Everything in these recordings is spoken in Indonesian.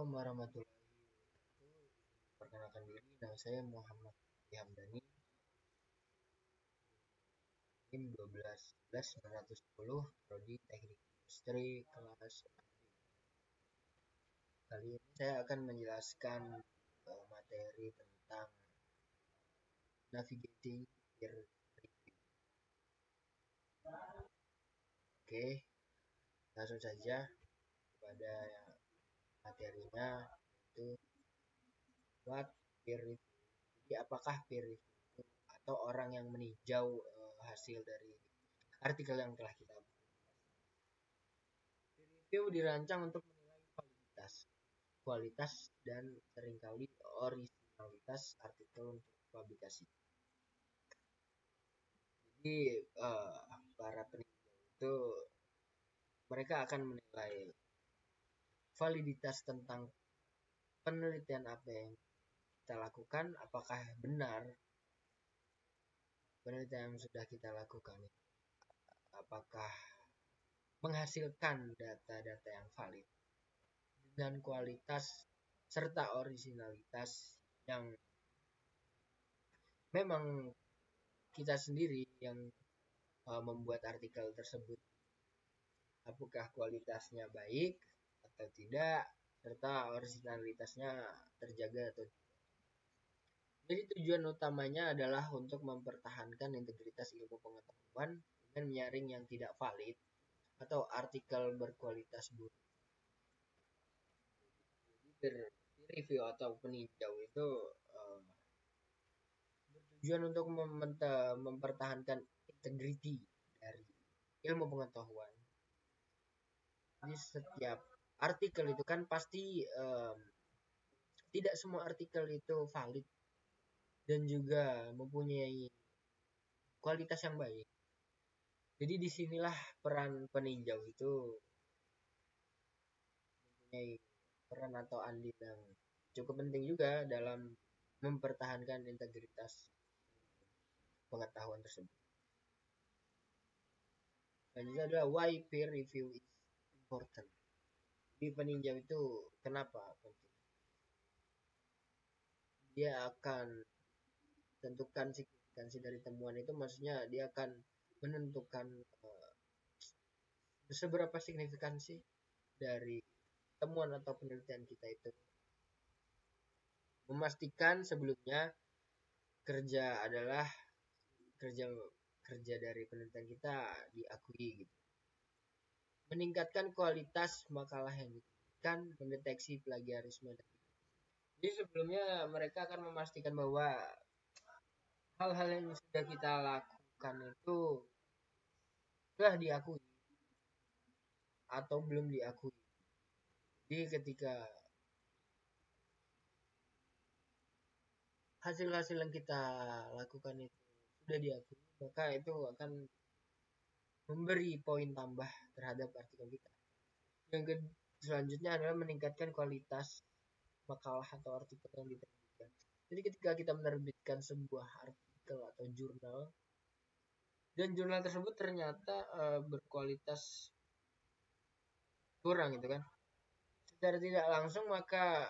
Assalamualaikum warahmatullahi wabarakatuh. Perkenalkan diri, nama saya Muhammad Hamdani. NIM 12 Prodi Teknik Industri kelas 6B. Kali ini saya akan menjelaskan materi tentang navigating peer review. Oke, langsung saja pada materinya, yaitu what peer review. Jadi apakah peer review itu atau orang yang meninjau hasil dari artikel yang telah kita publikasi. Peer review dirancang untuk menilai kualitas dan seringkali originalitas artikel untuk publikasi. Jadi para peninjau itu mereka akan menilai validitas tentang penelitian apa yang kita lakukan, apakah benar penelitian yang sudah kita lakukan, apakah menghasilkan data-data yang valid dengan kualitas serta originalitas yang memang kita sendiri yang membuat artikel tersebut, apakah kualitasnya baik atau tidak, serta originalitasnya terjaga atau tidak. Jadi tujuan utamanya adalah untuk mempertahankan integritas ilmu pengetahuan dengan menyaring yang tidak valid atau artikel berkualitas buruk. Jadi review atau peninjau itu bertujuan untuk mempertahankan integriti dari ilmu pengetahuan. Jadi setiap artikel itu kan pasti tidak semua artikel itu valid dan juga mempunyai kualitas yang baik. Jadi disinilah peran peninjau itu mempunyai peran atau andil yang cukup penting juga dalam mempertahankan integritas pengetahuan tersebut. Selanjutnya adalah why peer review is important. Di peninjau itu kenapa penting? Dia akan tentukan signifikansi dari temuan itu, maksudnya dia akan menentukan seberapa signifikansi dari temuan atau penelitian kita itu. Memastikan sebelumnya kerja dari penelitian kita diakui gitu. Meningkatkan kualitas makalah yang diterbitkan, mendeteksi plagiarisme. Jadi sebelumnya mereka akan memastikan bahwa hal-hal yang sudah kita lakukan itu sudah diakui atau belum diakui. Jadi ketika hasil-hasil yang kita lakukan itu sudah diakui, maka itu akan memberi poin tambah terhadap artikel kita. Yang selanjutnya adalah meningkatkan kualitas makalah atau artikel yang diterbitkan. Jadi ketika kita menerbitkan sebuah artikel atau jurnal dan jurnal tersebut ternyata berkualitas kurang gitu kan, secara tidak langsung maka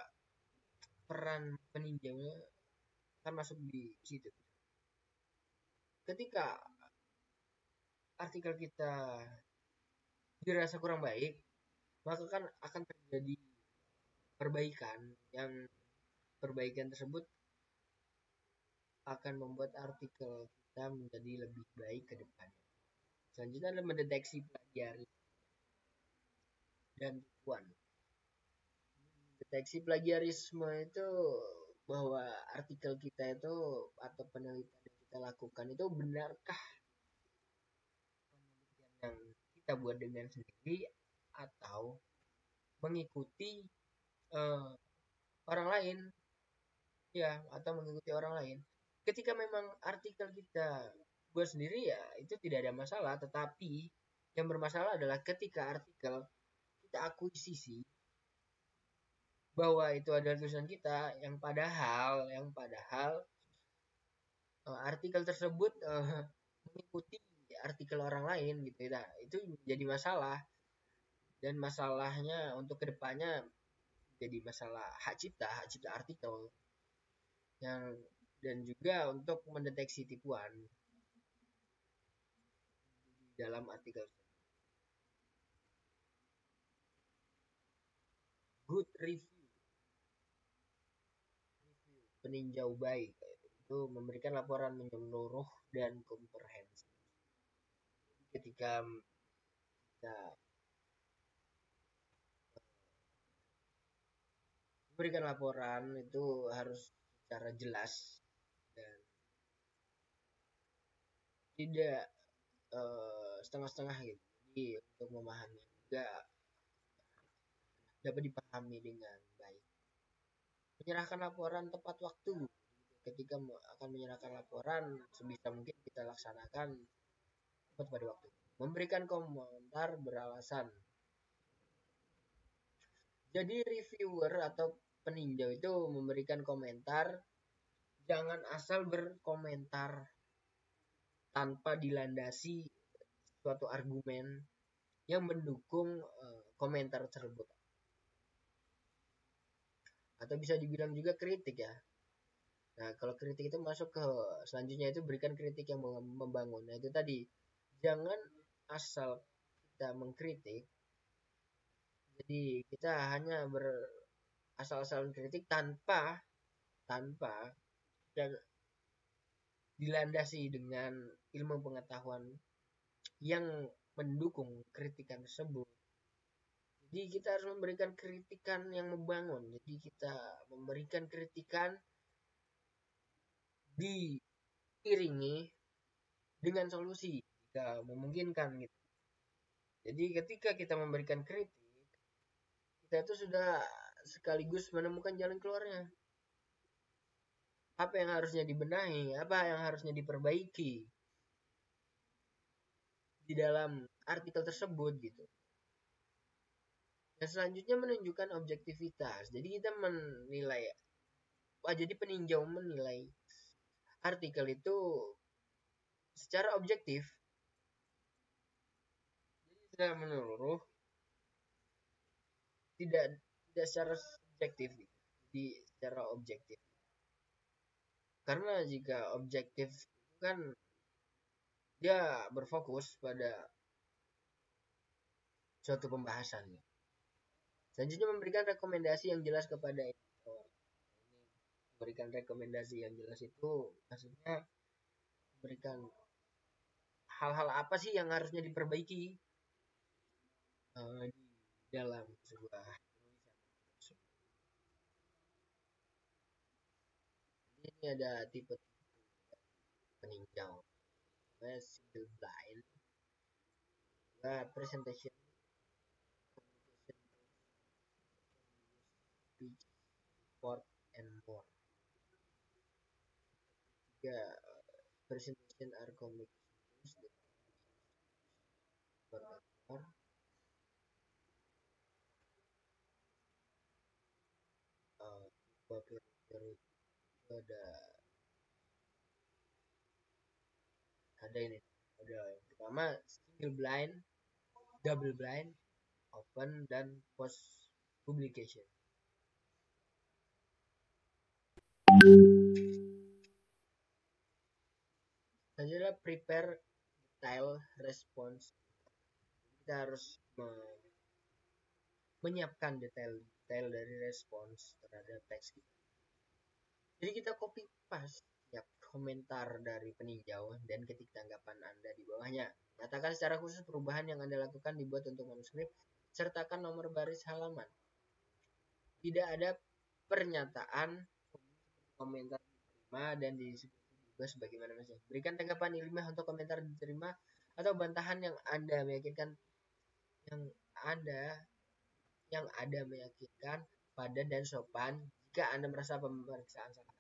peran peninjaunya akan masuk di situ. Ketika artikel kita dirasa kurang baik, maka kan akan terjadi perbaikan, yang perbaikan tersebut akan membuat artikel kita menjadi lebih baik ke depannya. Selanjutnya adalah mendeteksi plagiarisme dan tipuan. Deteksi plagiarisme itu bahwa artikel kita itu atau penelitian yang kita lakukan itu benarkah penelitian yang kita buat dengan sendiri atau mengikuti orang lain, ya, atau mengikuti orang lain. Ketika memang artikel kita buat sendiri ya itu tidak ada masalah, tetapi yang bermasalah adalah ketika artikel kita akuisisi bahwa itu adalah tulisan kita, yang padahal artikel tersebut mengikuti artikel orang lain gitu ya. Itu jadi masalah, dan masalahnya untuk kedepannya jadi masalah hak cipta artikel yang dan juga untuk mendeteksi tipuan di dalam artikel. Good review peninjau baik itu memberikan laporan menyeluruh dan komprehensif. Ketika kita memberikan laporan itu harus secara jelas dan tidak setengah-setengah gitu. Jadi untuk memahami juga dapat dipahami dengan baik. Menyerahkan laporan tepat waktu. Ketika akan menyerahkan laporan, sebisa mungkin kita laksanakan tepat pada waktu. Memberikan komentar beralasan. Jadi reviewer atau peninjau itu memberikan komentar, jangan asal berkomentar tanpa dilandasi suatu argumen yang mendukung komentar tersebut. Atau bisa dibilang juga kritik ya. Nah, kalau kritik itu masuk ke selanjutnya itu berikan kritik yang membangun. Nah, itu tadi jangan asal kita mengkritik. Jadi kita hanya berasal-asalan kritik tanpa dan dilandasi dengan ilmu pengetahuan yang mendukung kritikan tersebut. Jadi kita harus memberikan kritikan yang membangun. Jadi kita memberikan kritikan diiringi dengan solusi jika memungkinkan gitu. Jadi ketika kita memberikan kritik, kita itu sudah sekaligus menemukan jalan keluarnya. Apa yang harusnya dibenahi, apa yang harusnya diperbaiki di dalam artikel tersebut gitu. Dan selanjutnya menunjukkan objektivitas. Jadi kita menilai, jadi peninjau menilai artikel itu secara objektif. Jadi secara menyeluruh, tidak secara subjektif, jadi secara objektif. Karena jika objektif itu kan dia berfokus pada suatu pembahasan. Selanjutnya memberikan rekomendasi yang jelas kepada editor. Memberikan rekomendasi yang jelas itu maksudnya memberikan hal-hal apa sih yang harusnya diperbaiki di dalam sebuah tulisan. Ini ada tipe peninjau, single blind, presentation, speech, report, and more. Tiga, presentation are communications that for itu ada ini, ada yang pertama single blind, double blind, open, dan post publication. Selanjutnya prepare detail response. Kita harus menyiapkan detail dari respons terhadap teks kita. Jadi kita copy paste ya komentar dari peninjau dan ketik tanggapan Anda di bawahnya. Nyatakan secara khusus perubahan yang Anda lakukan dibuat untuk manuskrip, sertakan nomor baris halaman. Tidak ada pernyataan komentar diterima dan diubah sebagaimana mestinya. Berikan tanggapan ilmiah untuk komentar diterima atau bantahan yang Anda meyakinkan meyakinkan padat dan sopan jika Anda merasa pemeriksaan salah.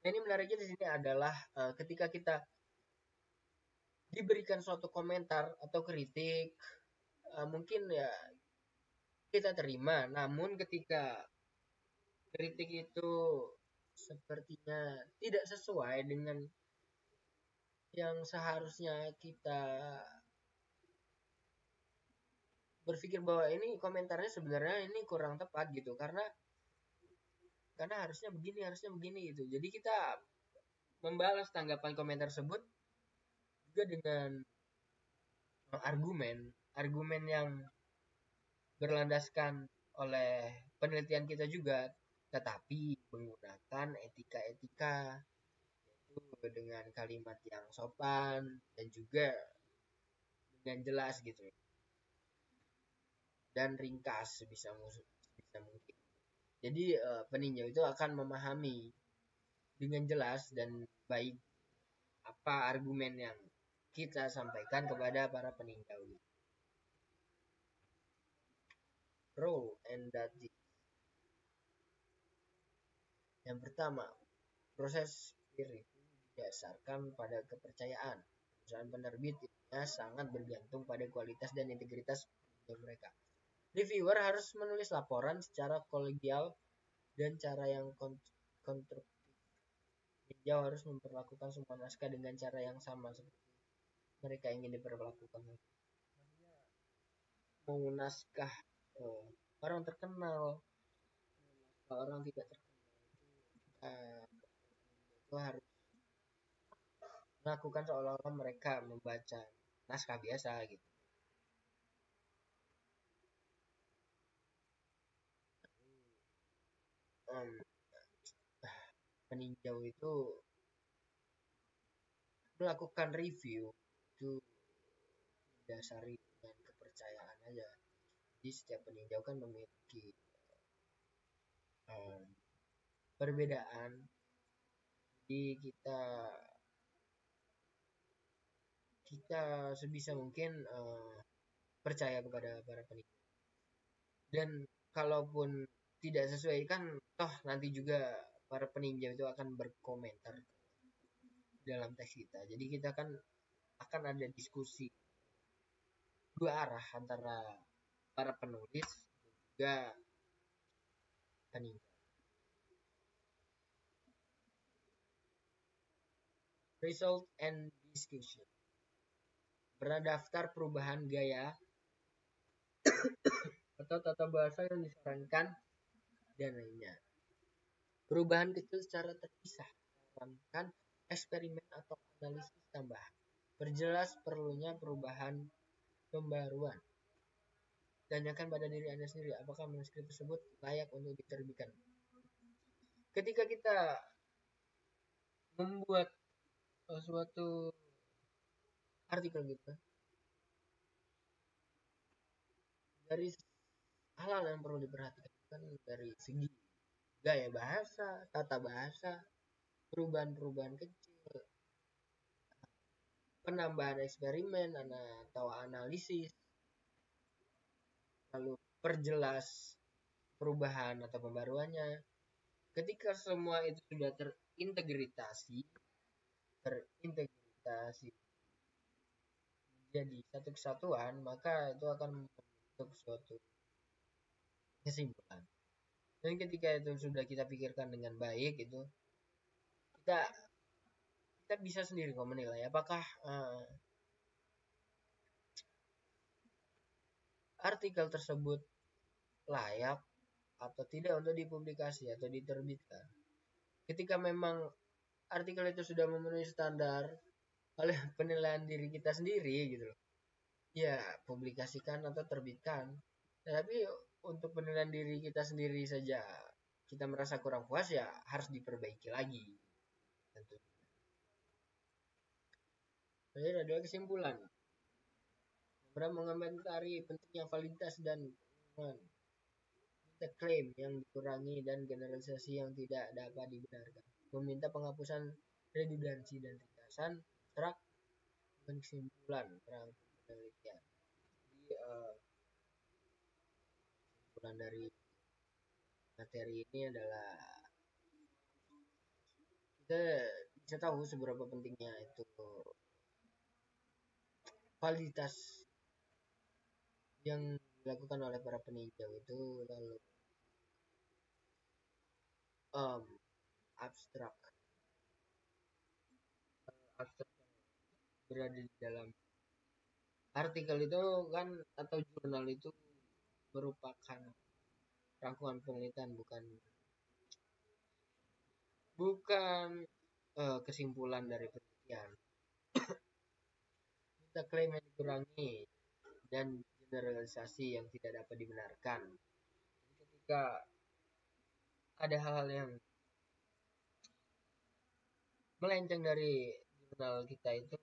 Nah, ini menariknya di sini adalah ketika kita diberikan suatu komentar atau kritik, mungkin ya kita terima, namun ketika kritik itu sepertinya tidak sesuai dengan yang seharusnya kita berpikir bahwa ini komentarnya sebenarnya ini kurang tepat gitu, karena harusnya begini gitu. Jadi kita membalas tanggapan komentar tersebut juga dengan argumen argumen yang berlandaskan oleh penelitian kita juga, tetapi menggunakan etika-etika, yaitu dengan kalimat yang sopan dan juga dengan jelas gitu dan ringkas sebisa mungkin. Jadi peninjau itu akan memahami dengan jelas dan baik apa argumen yang kita sampaikan kepada para peninjau. Role and duty. Yang pertama, proses peer review didasarkan pada kepercayaan. Perusahaan penerbit sangat bergantung pada kualitas dan integritas mereka. Reviewer harus menulis laporan secara kolegial dan cara yang konstruktif. Peninjau harus memperlakukan semua naskah dengan cara yang sama seperti mereka ingin diperlakukan. Mau naskah orang terkenal, orang tidak terkenal, itu harus melakukan seolah-olah mereka membaca naskah biasa gitu. Peninjau itu melakukan review itu didasari dengan kepercayaan aja. Jadi setiap peninjau kan memiliki perbedaan. Jadi kita sebisa mungkin percaya kepada para peninjau. Dan kalaupun tidak sesuai kan toh nanti juga para peninjau itu akan berkomentar dalam teks kita. Jadi kita kan akan ada diskusi dua arah antara para penulis dan juga peninjau. Result and discussion. Berdaftar perubahan gaya atau tata bahasa yang disarankan dan lainnya. Perubahan kecil secara terpisah. Sarankan eksperimen atau analisis tambahan. Perjelas perlunya perubahan pembaruan. Tanyakan pada diri Anda sendiri apakah manuskrip tersebut layak untuk diterbitkan. Ketika kita membuat suatu artikel gitu, dari hal-hal yang perlu diperhatikan kan dari segi gaya bahasa, tata bahasa, perubahan-perubahan kecil, penambahan eksperimen atau analisis, lalu perjelas perubahan atau pembaruannya. Ketika semua itu sudah terintegrasi menjadi satu kesatuan, maka itu akan membentuk suatu kesimpulan. Dan ketika itu sudah kita pikirkan dengan baik, itu kita bisa sendiri kok menilai apakah artikel tersebut layak atau tidak untuk dipublikasi atau diterbitkan. Ketika memang artikel itu sudah memenuhi standar oleh penilaian diri kita sendiri gitu loh, ya publikasikan atau terbitkan. Tapi untuk penilaian diri kita sendiri saja kita merasa kurang puas, ya harus diperbaiki lagi tentu. Jadi ada kesimpulan. Beberapa mengomentari pentingnya validitas dan klaim yang dikurangi dan generalisasi yang tidak dapat dibenarkan. Meminta penghapusan redundansi dan ringkasan abstrak dengan kesimpulan penelitian. Jadi kesimpulan dari materi ini adalah kita bisa tahu seberapa pentingnya itu validitas yang dilakukan oleh para peninjau itu, lalu abstrak berada di dalam artikel itu kan atau jurnal itu merupakan rangkuman penelitian, bukan bukan kesimpulan dari penelitian. Kita klaim yang dikurangi dan generalisasi yang tidak dapat dibenarkan. Jadi ketika ada hal-hal yang melenceng dari jurnal kita itu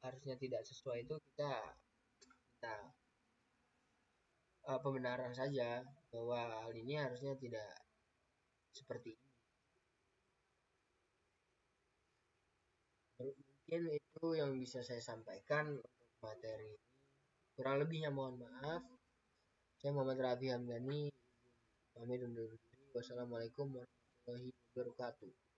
harusnya tidak sesuai, itu kita pembenaran saja bahwa hal ini harusnya tidak seperti ini. Mungkin itu yang bisa saya sampaikan untuk materi ini. Kurang lebihnya mohon maaf. Saya Muhammad Rafi Hamdani, pamit undur diri. Wassalamualaikum warahmatullahi wabarakatuh.